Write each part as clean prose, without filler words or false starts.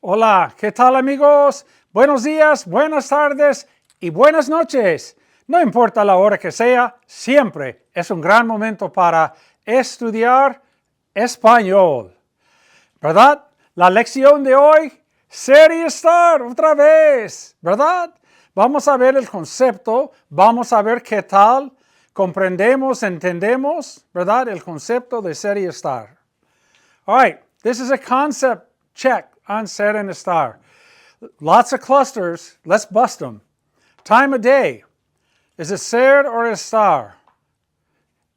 Hola, ¿qué tal amigos? Buenos días, buenas tardes y buenas noches. No importa la hora que sea, siempre es un gran momento para estudiar español. ¿Verdad? La lección de hoy, ser y estar, otra vez, ¿verdad? Vamos a ver el concepto, vamos a ver qué tal comprendemos, entendemos, ¿verdad? El concepto de ser y estar. All right, this is a concept check on ser and estar. Lots of clusters, let's bust them. Time of day, is it ser or estar?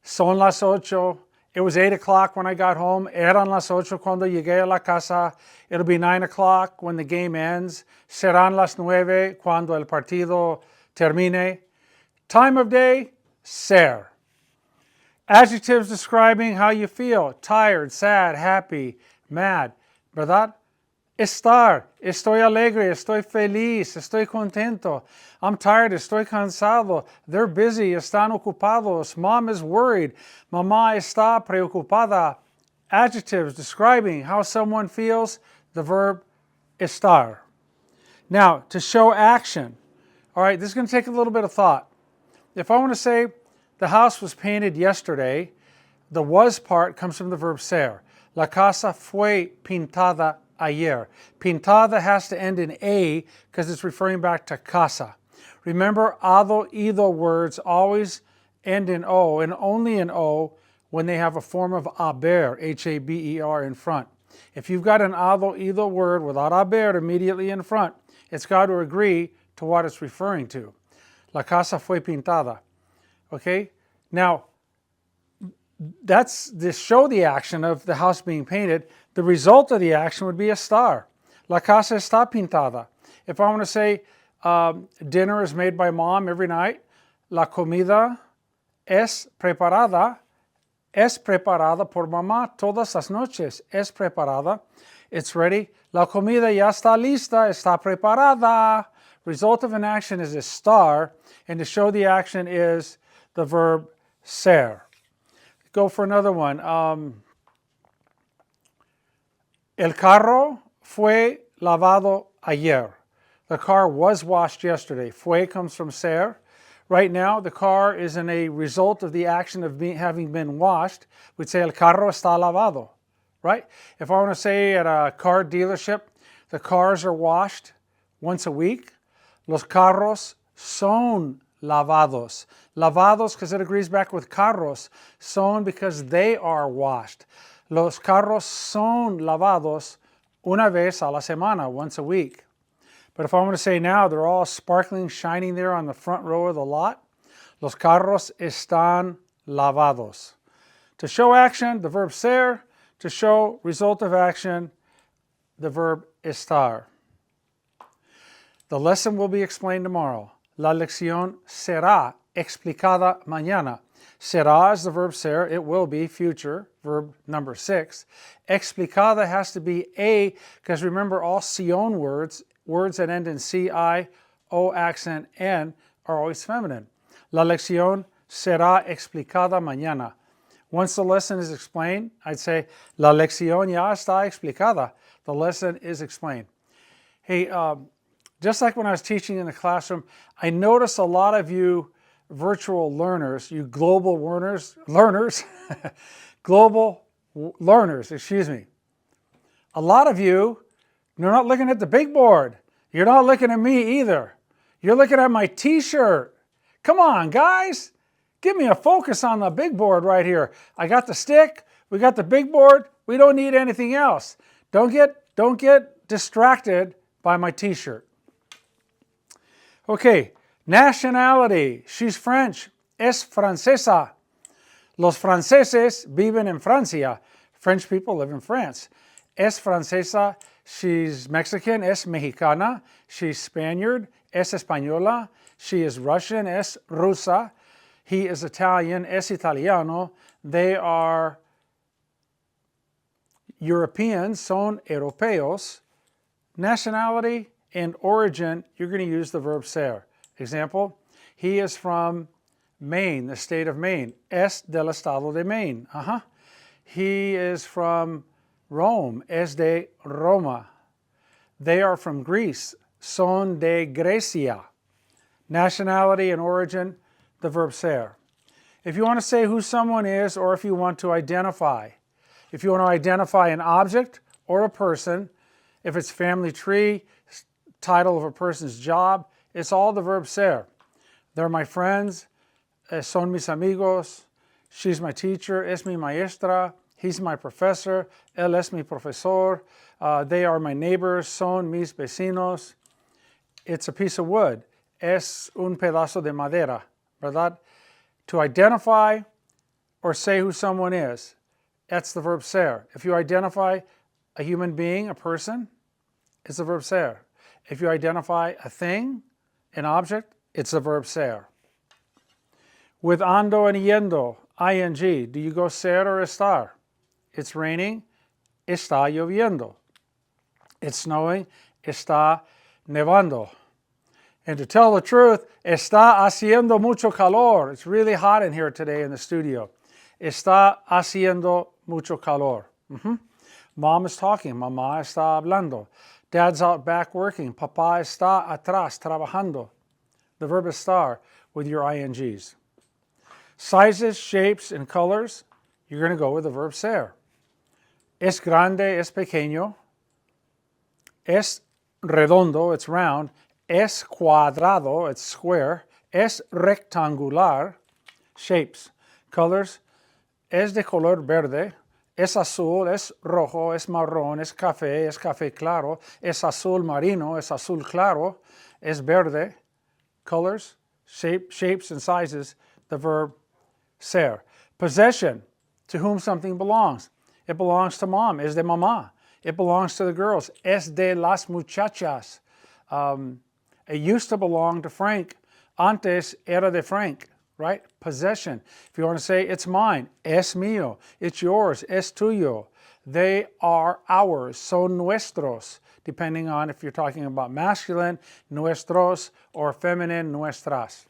Son las 8. It was 8 o'clock when I got home. Eran las 8 cuando llegué a la casa. It'll be 9 o'clock when the game ends. Serán las 9 cuando el partido termine. Time of day, ser. Adjectives describing how you feel, tired, sad, happy, mad, ¿verdad? Estar, estoy alegre, estoy feliz, estoy contento. I'm tired, estoy cansado. They're busy, están ocupados. Mom is worried. Mamá está preocupada. Adjectives describing how someone feels, the verb estar. Now, to show action. All right, this is going to take a little bit of thought. If I want to say the house was painted yesterday, the was part comes from the verb ser. La casa fue pintada ayer. Pintada has to end in a because it's referring back to casa. Remember, ado, ido words always end in o and only in o when they have a form of haber, H-A-B-E-R, in front. If you've got an ado, ido word without haber immediately in front, it's got to agree to what it's referring to. La casa fue pintada. Okay? Now, that's to show the action of the house being painted. The result of the action would be estar. La casa está pintada. If I want to say dinner is made by mom every night, la comida es preparada por mamá todas las noches. Es preparada. It's ready. La comida ya está lista, está preparada. Result of an action is estar, and to show the action is the verb ser. Go for another one. El carro fue lavado ayer. The car was washed yesterday. Fue comes from ser. Right now, the car is in a result of the action of having been washed. We'd say el carro está lavado, right? If I want to say at a car dealership, the cars are washed once a week. Los carros son lavados. Lavados because it agrees back with carros. Son because they are washed. Los carros son lavados una vez a la semana, once a week. But if I want to say now, they're all sparkling, shining there on the front row of the lot. Los carros están lavados. To show action, the verb ser. To show result of action, the verb estar. The lesson will be explained tomorrow. La lección será explicada mañana. Será is the verb ser. It will be future, verb number 6. Explicada has to be a, because remember all sion words that end in ci, o accent n, are always feminine. La lección será explicada mañana. Once the lesson is explained, I'd say, la lección ya está explicada. The lesson is explained. Hey, just like when I was teaching in the classroom, I noticed a lot of you virtual learners, you global global learners, excuse me. A lot of you, you're not looking at the big board. You're not looking at me either. You're looking at my t-shirt. Come on, guys. Give me a focus on the big board right here. I got the stick. We got the big board. We don't need anything else. Don't get distracted by my t-shirt. Okay, nationality. She's French. Es francesa. Los franceses viven en Francia. French people live in France. Es francesa. She's Mexican. Es mexicana. She's Spaniard. Es española. She is Russian. Es rusa. He is Italian. Es italiano. They are Europeans. Son europeos. Nationality and origin, you're going to use the verb ser. Example, he is from Maine, the state of Maine. Es del estado de Maine. He is from Rome. Es de Roma. They are from Greece. Son de Grecia. Nationality and origin, the verb ser. If you want to say who someone is, or if you want to identify. If you want to identify an object or a person, if it's family tree, title of a person's job, it's all the verb ser. They're my friends, son mis amigos, she's my teacher, es mi maestra, he's my professor, él es mi profesor, they are my neighbors, son mis vecinos. It's a piece of wood, es un pedazo de madera, ¿verdad? To identify or say who someone is, that's the verb ser. If you identify a human being, a person, it's the verb ser. If you identify a thing, an object, it's the verb ser. With ando and yendo, ing, do you go ser or estar? It's raining, está lloviendo. It's snowing, está nevando. And to tell the truth, está haciendo mucho calor. It's really hot in here today in the studio. Está haciendo mucho calor. Mom is talking, mamá está hablando. Dad's out back working, papá está atrás trabajando. The verb estar with your ings. Sizes, shapes, and colors, you're going to go with the verb ser. Es grande, es pequeño. Es redondo, it's round. Es cuadrado, it's square. Es rectangular, shapes. Colors, es de color verde. Es azul, es rojo, es marrón, es café claro. Es azul marino, es azul claro. Es verde. Colors, shapes, and sizes, the verb ser. Possession, to whom something belongs. It belongs to mom, es de mamá. It belongs to the girls, es de las muchachas. It used to belong to Frank. Antes era de Frank, right? Possession. If you want to say it's mine, es mío. It's yours, es tuyo. They are ours, son nuestros, depending on if you're talking about masculine, nuestros, or feminine, nuestras.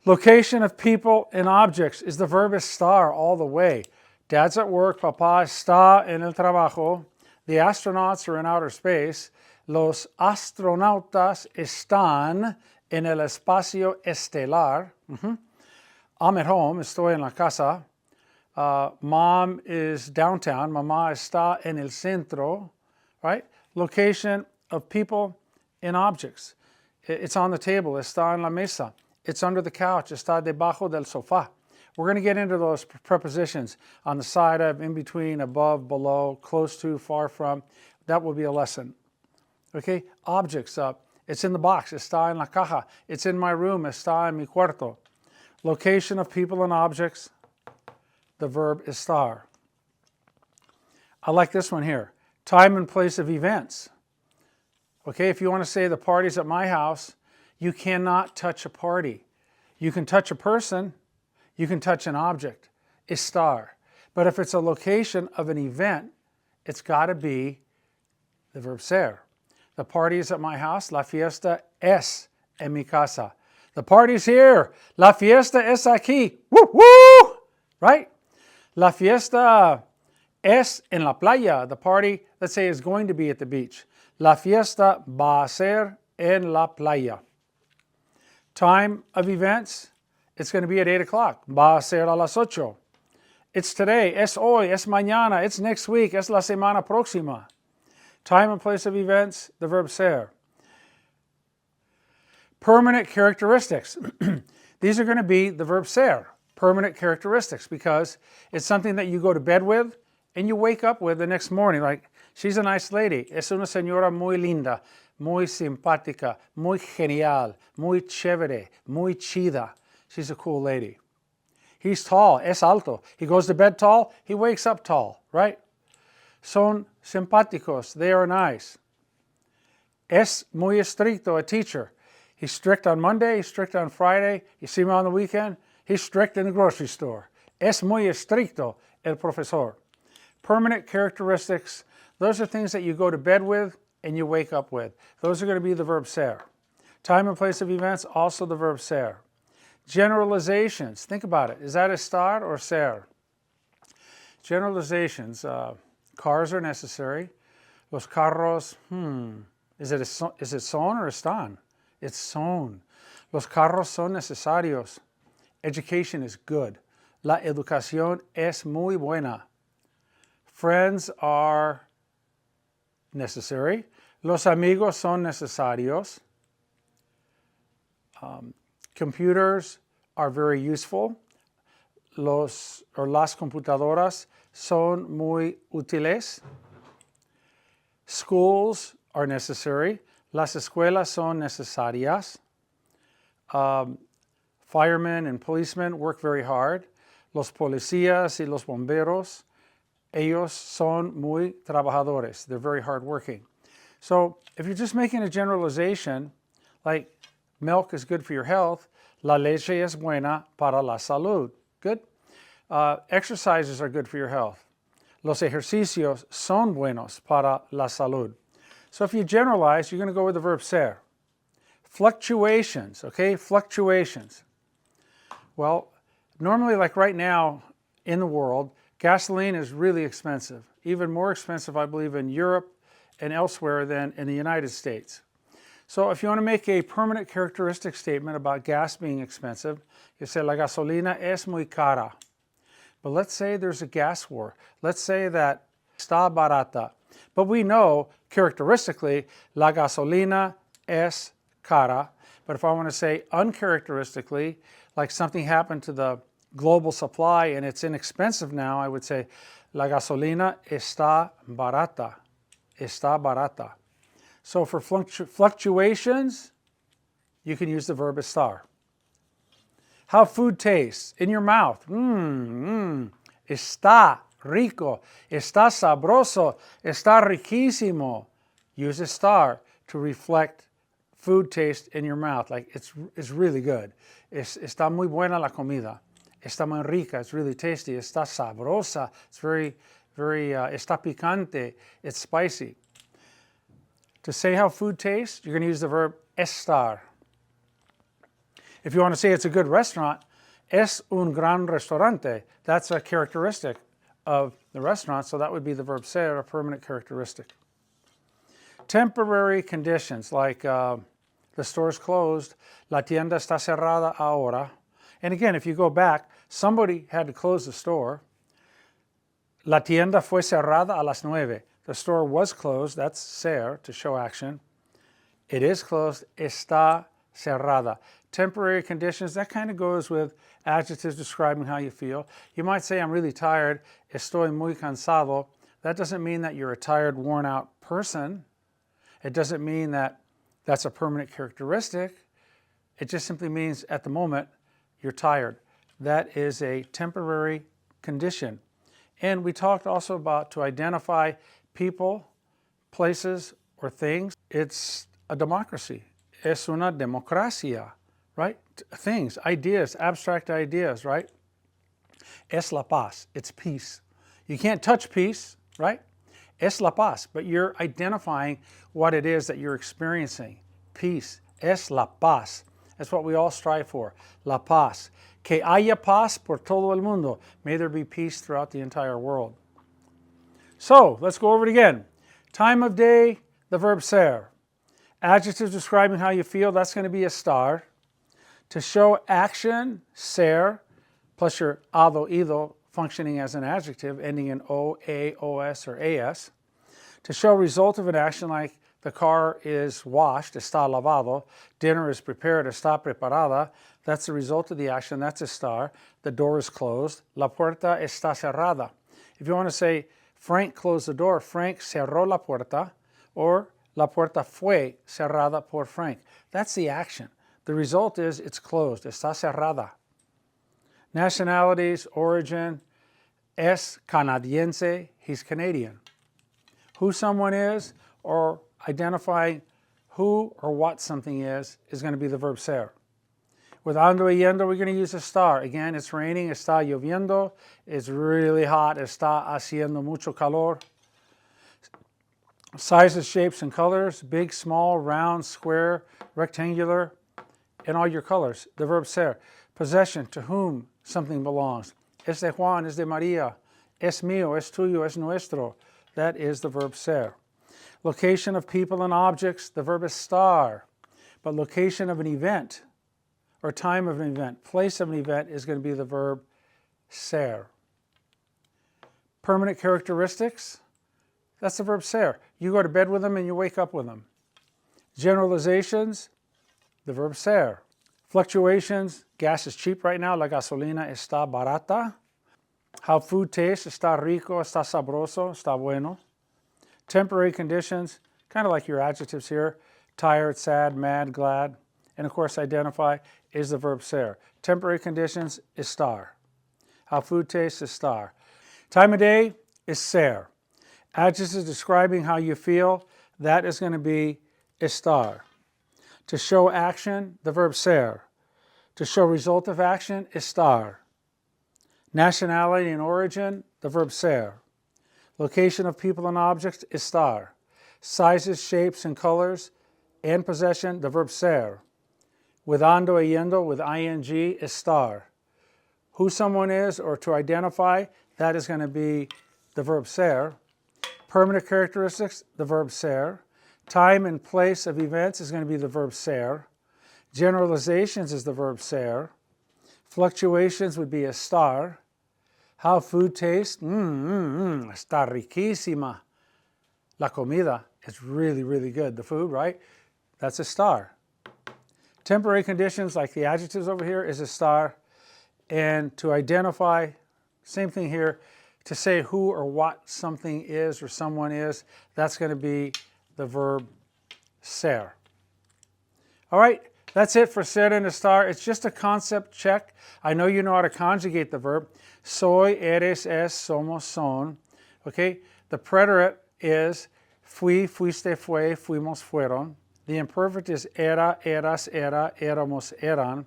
Location of people and objects is the verb estar all the way. Dad's at work, papá está en el trabajo. The astronauts are in outer space. Los astronautas están en el espacio estelar. I'm at home, estoy en la casa. Mom is downtown, mamá está en el centro, right? Location of people and objects. It's on the table, está en la mesa. It's under the couch, está debajo del sofá. We're going to get into those prepositions on the side of, in between, above, below, close to, far from. That will be a lesson. Okay, objects, it's in the box, está en la caja. It's in my room, está en mi cuarto. Location of people and objects, the verb estar. I like this one here. Time and place of events. Okay, if you want to say the party's at my house, you cannot touch a party. You can touch a person, you can touch an object, estar. But if it's a location of an event, it's got to be the verb ser. The party is at my house, la fiesta es en mi casa. The party's here, la fiesta es aquí. Woo, woo! Right? La fiesta es en la playa. The party, let's say, is going to be at the beach. La fiesta va a ser en la playa. Time of events, it's going to be at 8 o'clock. Va a ser a las 8. It's today, es hoy, es mañana, it's next week, es la semana próxima. Time and place of events, the verb ser. Permanent characteristics. These are going to be the verb ser. Permanent characteristics, because it's something that you go to bed with and you wake up with the next morning. Like, she's a nice lady. Es una señora muy linda, muy simpática, muy genial, muy chévere, muy chida. She's a cool lady. He's tall, es alto. He goes to bed tall, he wakes up tall, right? Son simpáticos, they are nice. Es muy estricto, a teacher. He's strict on Monday, he's strict on Friday. You see him on the weekend, he's strict in the grocery store. Es muy estricto, el profesor. Permanent characteristics, those are things that you go to bed with and you wake up with. Those are going to be the verb ser. Time and place of events, also the verb ser. Generalizations, think about it. Is that estar or ser? Generalizations, cars are necessary. Los carros, is it son or están? It's son. Los carros son necesarios. Education is good. La educación es muy buena. Friends are necessary. Los amigos son necesarios. Computers are very useful. Las computadoras son muy útiles. Schools are necessary. Las escuelas son necesarias. Firemen and policemen work very hard. Los policías y los bomberos, ellos son muy trabajadores. They're very hardworking. So if you're just making a generalization, like milk is good for your health, la leche es buena para la salud. Good? Exercises are good for your health. Los ejercicios son buenos para la salud. So if you generalize, you're going to go with the verb ser. Fluctuations, okay? Fluctuations. Well, normally, like right now in the world, gasoline is really expensive. Even more expensive, I believe, in Europe and elsewhere than in the United States. So if you want to make a permanent characteristic statement about gas being expensive, you say, la gasolina es muy cara. But let's say there's a gas war. Let's say that está barata. But we know, characteristically, la gasolina es cara. But if I want to say uncharacteristically, like something happened to the global supply and it's inexpensive now, I would say, la gasolina está barata. Está barata. So for fluctuations, you can use the verb estar. How food tastes in your mouth. Está rico. Está sabroso. Está riquísimo. Use estar to reflect food taste in your mouth. Like it's really good. Está muy buena la comida. Está muy rica. It's really tasty. Está sabrosa. It's very, está picante. It's spicy. To say how food tastes, you're going to use the verb estar. If you want to say it's a good restaurant, es un gran restaurante. That's a characteristic of the restaurant, so that would be the verb ser, a permanent characteristic. Temporary conditions, like the store's closed, la tienda está cerrada ahora. And again, if you go back, somebody had to close the store. La tienda fue cerrada a las 9. The store was closed, that's ser, to show action. It is closed, está cerrada. Temporary conditions, that kind of goes with adjectives describing how you feel. You might say, I'm really tired, estoy muy cansado. That doesn't mean that you're a tired, worn out person. It doesn't mean that that's a permanent characteristic. It just simply means at the moment, you're tired. That is a temporary condition. And we talked also about to identify people, places, or things. It's a democracy. Es una democracia, right? Things, ideas, abstract ideas, right? Es la paz, it's peace. You can't touch peace, right? Es la paz, but you're identifying what it is that you're experiencing. Peace, es la paz. That's what we all strive for, la paz. Que haya paz por todo el mundo. May there be peace throughout the entire world. So, let's go over it again. Time of day, the verb ser. Adjectives describing how you feel, that's going to be estar. To show action, ser, plus your ado, ido, functioning as an adjective, ending in o, a, os, or as. To show result of an action, like the car is washed, está lavado. Dinner is prepared, está preparada. That's the result of the action, that's estar. The door is closed. La puerta está cerrada. If you want to say, Frank closed the door, Frank cerró la puerta, or la puerta fue cerrada por Frank. That's the action. The result is it's closed, está cerrada. Nationalities, origin, es canadiense, he's Canadian. Who someone is, or identifying who or what something is going to be the verb ser. With ando y yendo, we're going to use estar. Again, it's raining, está lloviendo. It's really hot, está haciendo mucho calor. Sizes, shapes, and colors, big, small, round, square, rectangular, and all your colors. The verb ser. Possession, to whom something belongs. Es de Juan, es de María. Es mío, es tuyo, es nuestro. That is the verb ser. Location of people and objects, the verb estar. But location of an event, or time of an event, place of an event is going to be the verb ser. Permanent characteristics, that's the verb ser. You go to bed with them and you wake up with them. Generalizations, the verb ser. Fluctuations, gas is cheap right now, la gasolina está barata. How food tastes, está rico, está sabroso, está bueno. Temporary conditions, kind of like your adjectives here, tired, sad, mad, glad. And of course, identify is the verb ser. Temporary conditions, estar. How food tastes, estar. Time of day is ser. Adjectives describing how you feel, that is going to be estar. To show action, the verb ser. To show result of action, estar. Nationality and origin, the verb ser. Location of people and objects, estar. Sizes, shapes, and colors, and possession, the verb ser. With ando, yendo, with ing, estar. Who someone is, or to identify, that is going to be the verb ser. Permanent characteristics, the verb ser. Time and place of events is going to be the verb ser. Generalizations is the verb ser. Fluctuations would be estar. How food tastes, está riquísima. La comida is really, really good. The food, right? That's estar. Temporary conditions, like the adjectives over here, is estar. And to identify, same thing here, to say who or what something is or someone is, that's going to be the verb ser. All right, that's it for ser and estar. It's just a concept check. I know you know how to conjugate the verb. Soy, eres, es, somos, son. Okay, the preterite is fui, fuiste, fue, fuimos, fueron. The imperfect is era, eras, era, éramos, eran.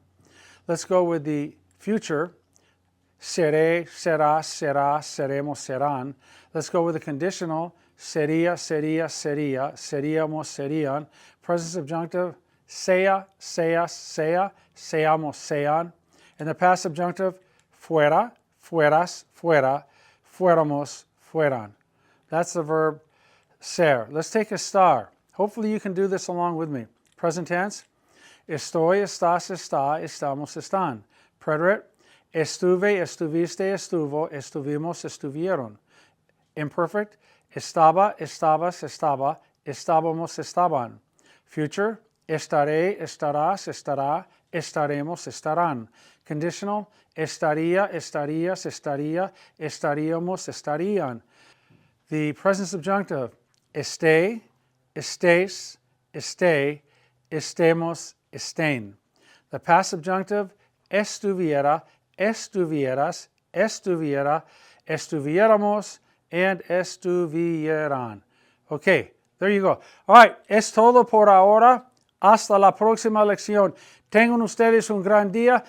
Let's go with the future. Seré, serás, será, seremos, serán. Let's go with the conditional. Sería, sería, sería, seríamos, serían. Present subjunctive. Sea, seas, sea, seamos, sean. And the past subjunctive. Fuera, fueras, fuera, fuéramos, fueran. That's the verb ser. Let's take estar. Hopefully you can do this along with me. Present tense. Estoy, estás, está, estamos, están. Preterite. Estuve, estuviste, estuvo, estuvimos, estuvieron. Imperfect. Estaba, estabas, estaba, estábamos, estaban. Future. Estaré, estarás, estará, estaremos, estarán. Conditional. Estaría, estarías, estaría, estaríamos, estarían. The present subjunctive. Esté, estés, esté, estemos, estén. The past subjunctive. Estuviera, estuvieras, estuviera, estuviéramos, and estuvieran. Okay, there you go. All right, es todo por ahora. Hasta la próxima lección. Tengan ustedes un gran día.